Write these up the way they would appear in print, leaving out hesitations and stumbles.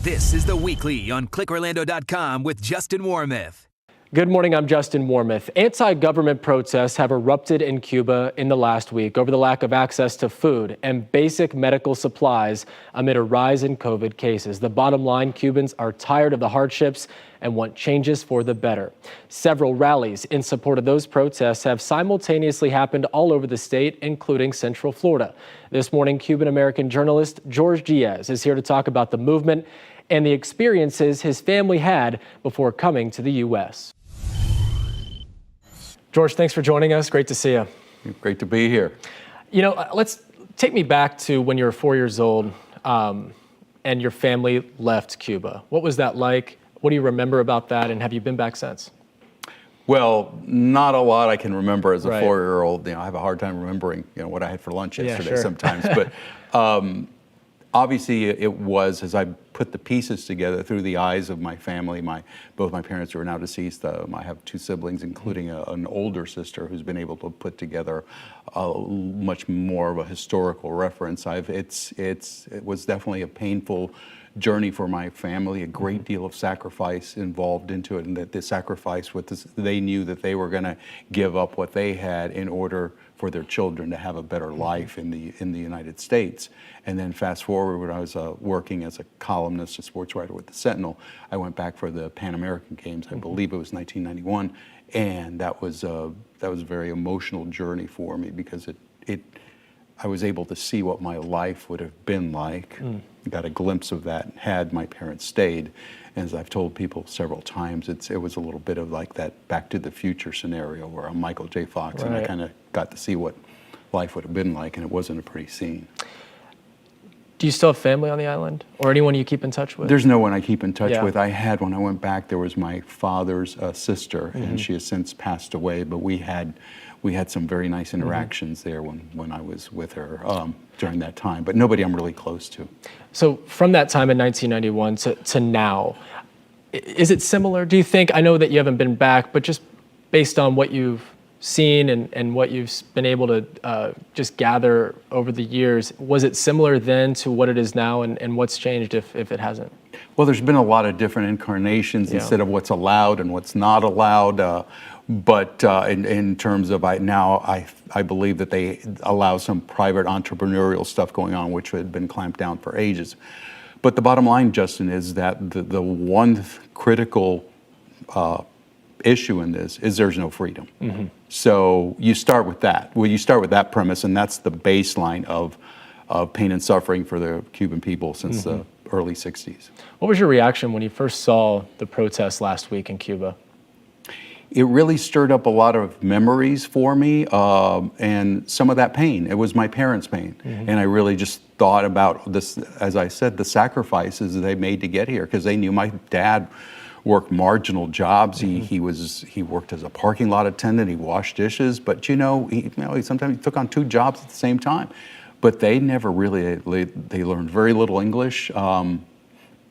This is The Weekly on ClickOrlando.com with Justin Warmoth. Good morning, I'm Justin Warmoth. Anti-government protests have erupted in Cuba in the last week over the lack of access to food and basic medical supplies amid a rise in COVID cases. The bottom line, Cubans are tired of the hardships and want changes for the better. Several rallies in support of those protests have simultaneously happened all over the state, including Central Florida. This morning, Cuban-American journalist George Diaz is here to talk about the movement and the experiences his family had before coming to the U.S. George, thanks for joining us. Great to see you. Great to be here. You know, let's take me back to when you were 4 years old and your family left Cuba. What was that like? What do you remember about that? And have you been back since? Well, not a lot I can remember as a Right. 4-year-old. You know, I have a hard time remembering, what I had for lunch yesterday sure. sometimes. But obviously, it was, as I put the pieces together through the eyes of my family, both my parents who are now deceased. I have two siblings, including an older sister who's been able to put together much more of a historical reference. It was definitely a painful journey for my family, a great deal of sacrifice involved into it, and that the sacrifice, they knew that they were going to give up what they had in order for their children to have a better life in the United States. And then fast forward, when I was working as a columnist, a sports writer with the Sentinel, I went back for the Pan American Games. I believe it was 1991, and that was a very emotional journey for me because I was able to see what my life would have been like. Got a glimpse of that had my parents stayed. And as I've told people several times, it was a little bit of like that Back to the Future scenario where I'm Michael J. Fox, and I kind of got to see what life would have been like, and it wasn't a pretty scene. Do you still have family on the island or anyone you keep in touch with? There's no one I keep in touch with. I had, when I went back, there was my father's sister, and she has since passed away, but we had some very nice interactions there when I was with her during that time, but nobody I'm really close to. So from that time in 1991 to now, is it similar? Do you think, I know that you haven't been back, but just based on what you've seen and what you've been able to just gather over the years, was it similar then to what it is now, and what's changed if it hasn't? Well, there's been a lot of different incarnations instead of what's allowed and what's not allowed. But in terms of I believe that they allow some private entrepreneurial stuff going on, which had been clamped down for ages. But the bottom line, Justin, is that the one critical issue in this is there's no freedom. So you start with that. Well, you start with that premise, and that's the baseline of pain and suffering for the Cuban people since the early 60s. What was your reaction when you first saw the protests last week in Cuba? It really stirred up a lot of memories for me, and some of that pain. It was my parents' pain. And I really just thought about this, as I said, the sacrifices they made to get here, because they knew my dad worked marginal jobs. He worked as a parking lot attendant. He washed dishes, but he sometimes took on two jobs at the same time. But they never really, they learned very little English,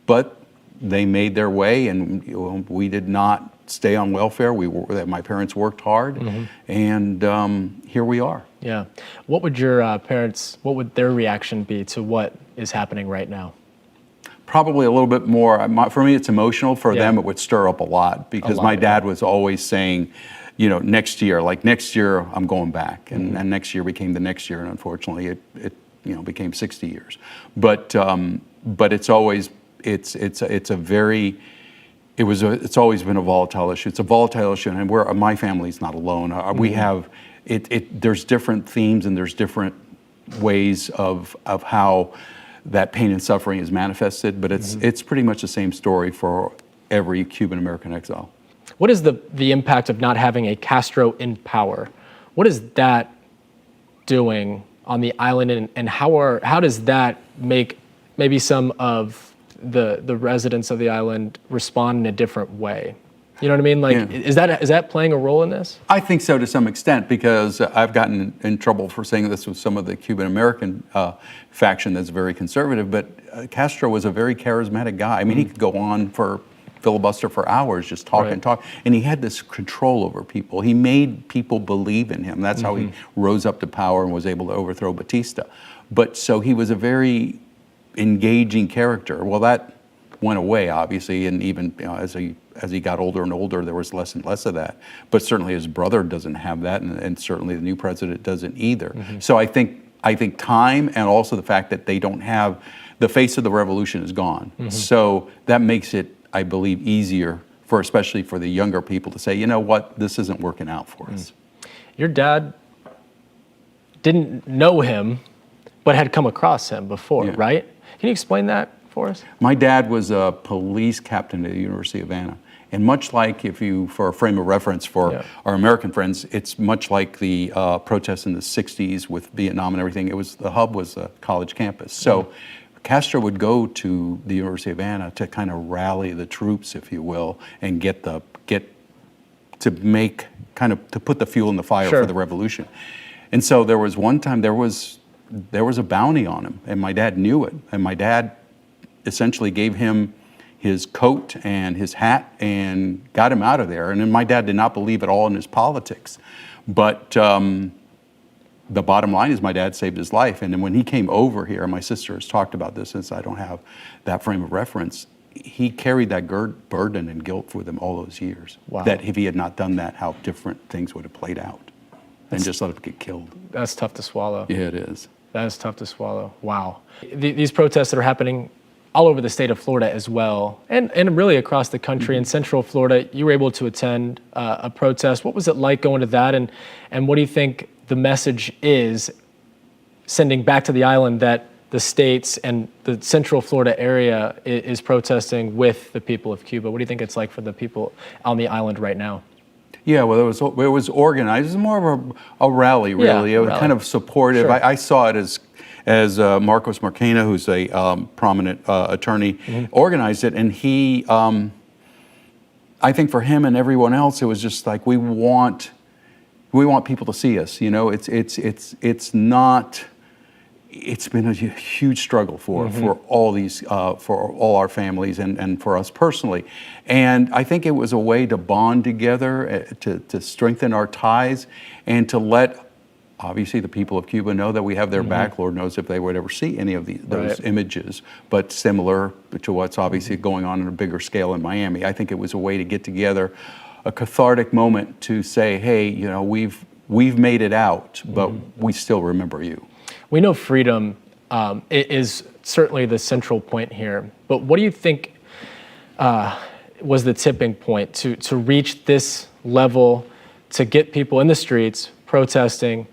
but they made their way, and we did not stay on welfare. My parents worked hard, and here we are. Yeah. What would your parents, what would their reaction be to what is happening right now? Probably a little bit more. For me, it's emotional. For them, it would stir up a lot, because my dad was always saying, next year I'm going back, and next year became the next year, and unfortunately it became 60 years. But it's always it's always been a volatile issue. It's a volatile issue, and my family's not alone. We have there's different themes, and there's different ways of how that pain and suffering is manifested, but it's pretty much the same story for every Cuban American exile. What is the impact of not having a Castro in power? What is that doing on the island, and how does that make maybe some of the residents of the island respond in a different way? You know what I mean? Like, is that playing a role in this? I think so, to some extent, because I've gotten in trouble for saying this with some of the Cuban American faction that's very conservative, but Castro was a very charismatic guy. I mean, he could go on for filibuster for hours, just talk and talk, and he had this control over people. He made people believe in him. That's how he rose up to power and was able to overthrow Batista. But so he was a very engaging character. Well, went away, obviously, and even as he got older and older, there was less and less of that. But certainly his brother doesn't have that, and certainly the new president doesn't either. So I think time, and also the fact that they don't have the face of the revolution is gone. So that makes it, I believe, easier for especially for the younger people to say, you know what, this isn't working out for us. Your dad didn't know him, but had come across him before, right? Can you explain that for us? My dad was a police captain at the University of Havana. And much like, for a frame of reference for our American friends, it's much like the protests in the 60s with Vietnam and everything. The hub was a college campus. So Castro would go to the University of Havana to kind of rally the troops, if you will, and to put the fuel in the fire for the revolution. And so there was one time there was a bounty on him, and my dad knew it. And my dad essentially gave him his coat and his hat and got him out of there. And then my dad did not believe at all in his politics. But the bottom line is my dad saved his life. And then when he came over here, my sister has talked about this since I don't have that frame of reference, he carried that burden and guilt with him all those years. Wow. That if he had not done that, how different things would have played out. And just let him get killed. That's tough to swallow. Yeah, it is. That is tough to swallow. Wow. These protests that are happening all over the state of Florida as well, and really across the country. In Central Florida, you were able to attend a protest. What was it like going to that, and what do you think the message is sending back to the island that the states and the Central Florida area is protesting with the people of Cuba? What do you think it's like for the people on the island right now? Yeah, well, it was organized. It was more of a rally, really. It was kind of supportive. Sure. I saw it as Marcos Marquena, who's a prominent attorney, organized it, and he, I think for him and everyone else, it was just like we want people to see us. You know, it's not. It's been a huge struggle for all these, for all our families and for us personally. And I think it was a way to bond together, to strengthen our ties, and to let, obviously, the people of Cuba know that we have their back. Lord knows if they would ever see any of those images, but similar to what's obviously going on a bigger scale in Miami. I think it was a way to get together, a cathartic moment to say, hey, you know, we've made it out, but we still remember you. We know freedom is certainly the central point here, but what do you think was the tipping point to reach this level, to get people in the streets protesting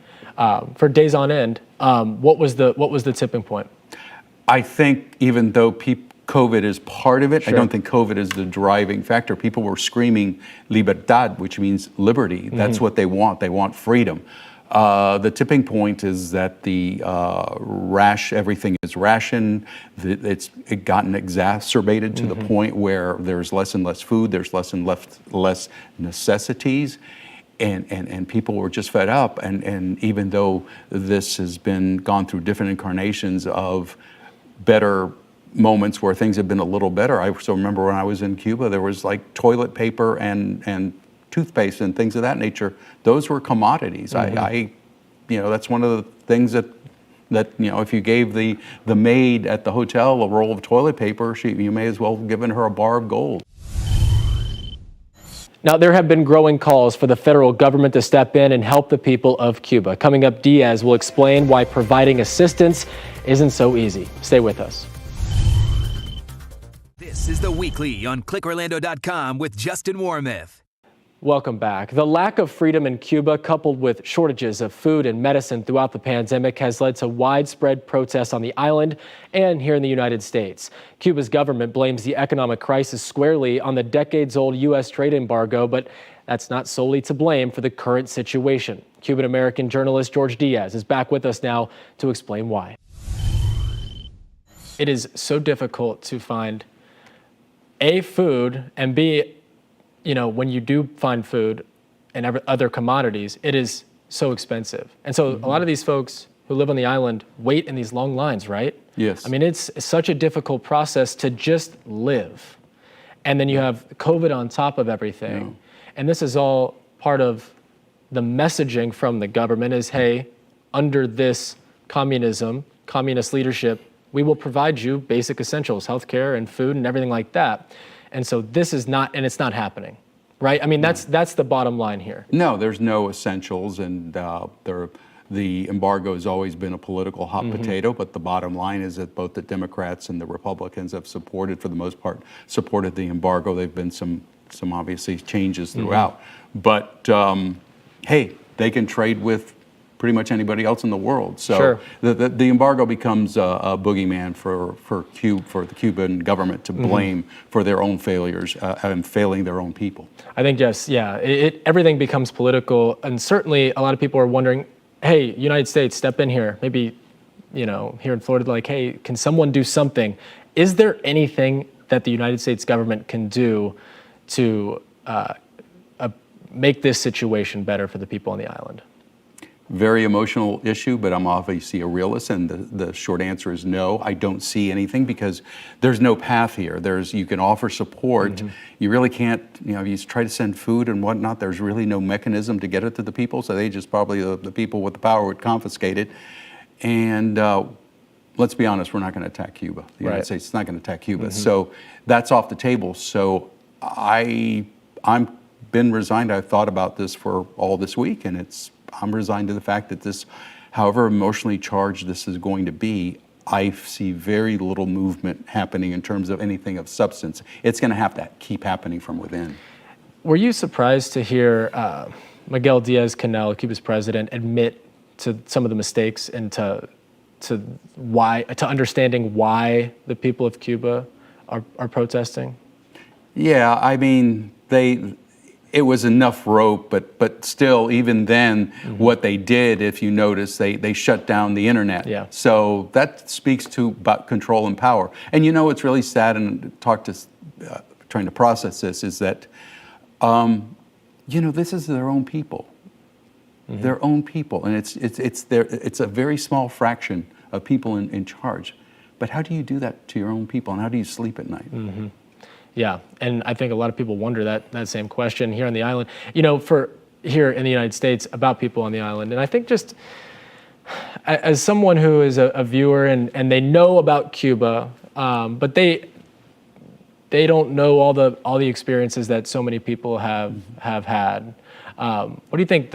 for days on end? What was the tipping point? I think even though COVID is part of it, I don't think COVID is the driving factor. People were screaming libertad, which means liberty. That's what they want. They want freedom. The tipping point is that everything is rationed. It's gotten exacerbated to the point where there's less and less food, there's less and less necessities, and people were just fed up. And even though this has gone through different incarnations of better moments where things have been a little better, I still remember when I was in Cuba, there was like toilet paper and toothpaste and things of that nature. Those were commodities. That's one of the things that if you gave the maid at the hotel a roll of toilet paper, you may as well have given her a bar of gold. Now, there have been growing calls for the federal government to step in and help the people of Cuba. Coming up, Diaz will explain why providing assistance isn't so easy. Stay with us. This is The Weekly on ClickOrlando.com with Justin Warmoth. Welcome back. The lack of freedom in Cuba, coupled with shortages of food and medicine throughout the pandemic, has led to widespread protests on the island and here in the United States. Cuba's government blames the economic crisis squarely on the decades-old U.S. trade embargo, but that's not solely to blame for the current situation. Cuban-American journalist George Diaz is back with us now to explain why. It is so difficult to find A, food, and B, when you do find food and other commodities, it is so expensive. And so a lot of these folks who live on the island wait in these long lines, right? Yes. I mean, it's such a difficult process to just live. And then you have COVID on top of everything. Yeah. And this is all part of the messaging from the government is, hey, under this communist leadership, we will provide you basic essentials, healthcare and food and everything like that. And so this is not, and it's not happening, right? I mean, that's the bottom line here. No, there's no essentials, and the embargo has always been a political hot potato, but the bottom line is that both the Democrats and the Republicans have supported, for the most part, supported the embargo. There have been some obviously changes throughout. But hey, they can trade with pretty much anybody else in the world. So Sure. the embargo becomes a boogeyman for the Cuban government to blame for their own failures and failing their own people. I think, yes, yeah, everything becomes political. And certainly a lot of people are wondering, hey, United States, step in here. Maybe, here in Florida, like, hey, can someone do something? Is there anything that the United States government can do to make this situation better for the people on the island? Very emotional issue, but I'm obviously a realist, and the short answer is no. I don't see anything because there's no path here. You can offer support. You really can't, you try to send food and whatnot, there's really no mechanism to get it to the people, so they just probably, the people with the power would confiscate it. And let's be honest, we're not going to attack Cuba. The United States is not going to attack Cuba. So that's off the table. So I'm been resigned. I've thought about this for all this week, and I'm resigned to the fact that this, however emotionally charged this is going to be, I see very little movement happening in terms of anything of substance. It's going to have to keep happening from within. Were you surprised to hear Miguel Diaz-Canel, Cuba's president, admit to some of the mistakes and to understanding why the people of Cuba are protesting? Yeah, I mean, it was enough rope, but still, even then, what they did, if you notice, they shut down the internet. Yeah. So that speaks to about control and power. And what's really sad, and trying to process this, is that, this is their own people, their own people, and it's a very small fraction of people in charge. But how do you do that to your own people, and how do you sleep at night? Yeah, and I think a lot of people wonder that same question here on the island, for here in the United States about people on the island. And I think just as someone who is a viewer and they know about Cuba, but they don't know all the experiences that so many people have had. What do you think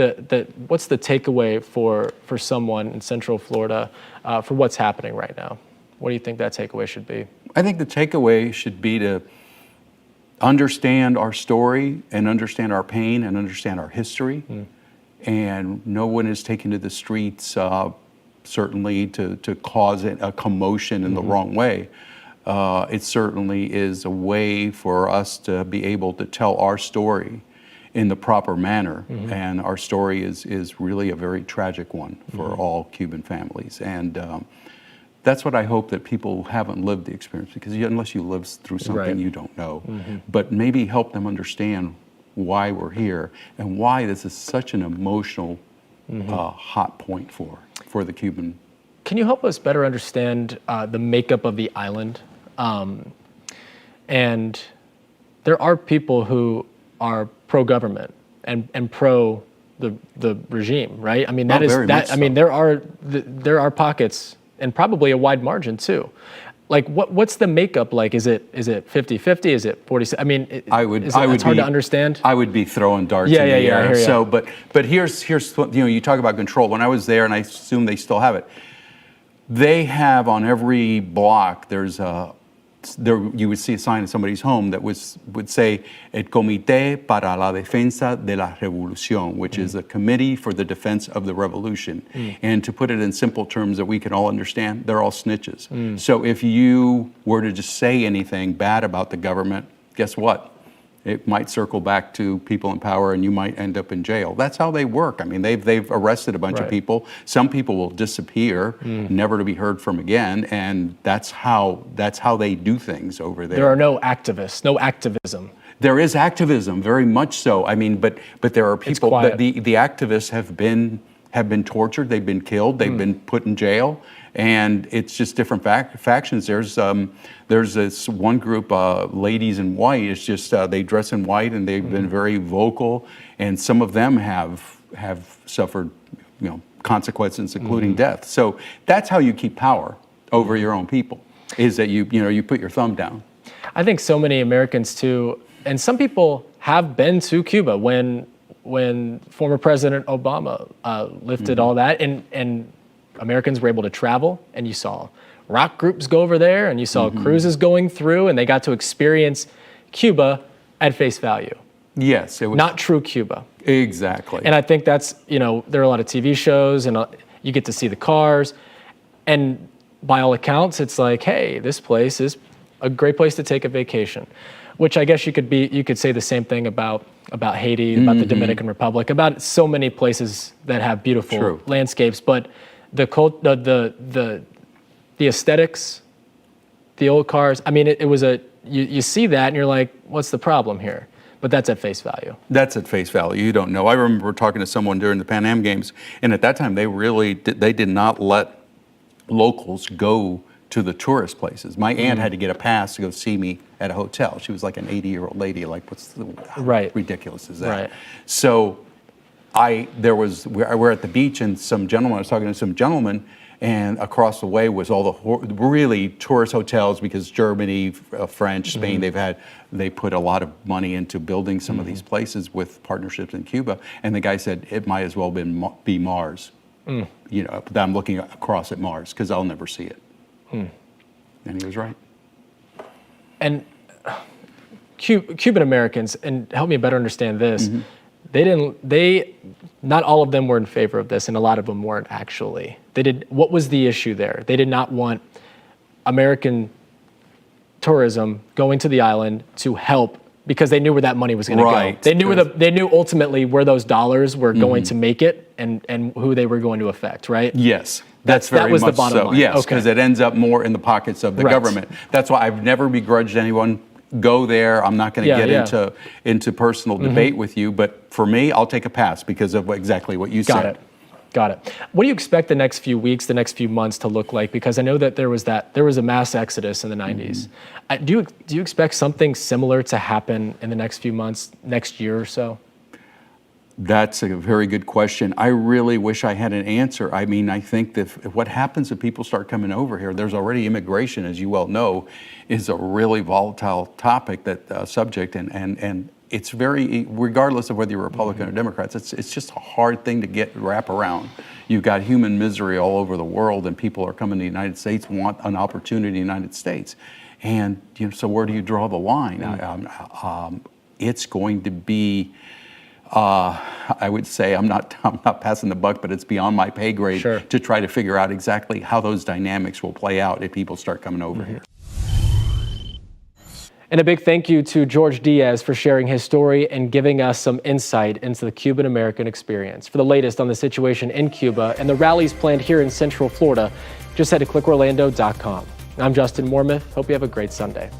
what's the takeaway for someone in Central Florida for what's happening right now? What do you think that takeaway should be? I think the takeaway should be to understand our story and understand our pain and understand our history. And no one is taken to the streets certainly to cause a commotion in the wrong way. It certainly is a way for us to be able to tell our story in the proper manner. And our story is really a very tragic one for all Cuban families. And that's what I hope that people who haven't lived the experience, because unless you live through something, you don't know. But maybe help them understand why we're here and why this is such an emotional hot point for the Cuban. Can you help us better understand the makeup of the island? And there are people who are pro-government and pro the regime, right? I mean, there are pockets, and probably a wide margin too. Like, what's the makeup like? Is it 50-50? Is it 40? I mean, it's hard to understand. I would be throwing darts in the air. So, but here's you talk about control. When I was there, and I assume they still have it, they have on every block you would see a sign in somebody's home that would say El Comité para la Defensa de la Revolución, which is a committee for the defense of the revolution. And to put it in simple terms that we can all understand, they're all snitches. So if you were to just say anything bad about the government, guess what? It might circle back to people in power, and you might end up in jail. That's how they work. I mean, they've arrested a bunch of people. Some people will disappear, never to be heard from again, and that's how they do things over there. There are no activists, no activism. There is activism, very much so. I mean, but there are people. The activists have been tortured. They've been killed. They've been put in jail. And it's just different factions. There's this one group, ladies in white. It's just they dress in white, and they've been very vocal. And some of them have suffered, consequences, including death. So that's how you keep power. over your own people, is that you put your thumb down. I think so many Americans too, and some people have been to Cuba when former President Obama lifted all that, and Americans were able to travel, and you saw rock groups go over there, and you saw cruises going through, and they got to experience Cuba at face value. Yes, it was Not true Cuba. exactly. And I think that's, there are a lot of TV shows, and you get to see the cars, and by all accounts, it's like, hey, this place is a great place to take a vacation, which I guess you could say the same thing about Haiti, about the Dominican Republic, about so many places that have beautiful landscapes, but the aesthetics, the old cars. I mean, it was you see that and you're like, what's the problem here? But that's at face value. That's at face value. You don't know. I remember talking to someone during the Pan Am Games, and at that time they did not let locals go to the tourist places. My aunt had to get a pass to go see me at a hotel. She was like an 80-year-old lady. Like, how ridiculous is that? Right. So we're at the beach, and I was talking to some gentleman, and across the way was all the really tourist hotels, because Germany, French, Spain, they put a lot of money into building some of these places with partnerships in Cuba. And the guy said it might as well be Mars. That I'm looking across at Mars, because I'll never see it. And he was right. And Cuban Americans, and help me better understand this, not all of them were in favor of this, and a lot of them weren't actually. What was the issue there? They did not want American tourism going to the island to help, because they knew where that money was going to go. They knew ultimately where those dollars were going to make it, and who they were going to affect, right? Yes. That was the bottom line. Yes, because it ends up more in the pockets of the government. That's why I've never begrudged anyone go there. I'm not going to get into personal debate with you, but for me, I'll take a pass because of exactly what you said. Got it. What do you expect the next few weeks, the next few months to look like? Because I know that there was a mass exodus in the 90s. Do you expect something similar to happen in the next few months, next year or so? That's a very good question. I really wish I had an answer. I mean, I think that what happens if people start coming over here, there's already immigration, as you well know, is a really volatile topic, subject, and it's very, regardless of whether you're Republican or Democrats, it's just a hard thing to wrap around. You've got human misery all over the world, and people are coming to the United States, want an opportunity in the United States. And so where do you draw the line? It's going to be, I would say, I'm not passing the buck, but it's beyond my pay grade to try to figure out exactly how those dynamics will play out if people start coming over here. And a big thank you to George Diaz for sharing his story and giving us some insight into the Cuban American experience. For the latest on the situation in Cuba and the rallies planned here in Central Florida, just head to clickorlando.com. I'm Justin Mormith. Hope you have a great Sunday.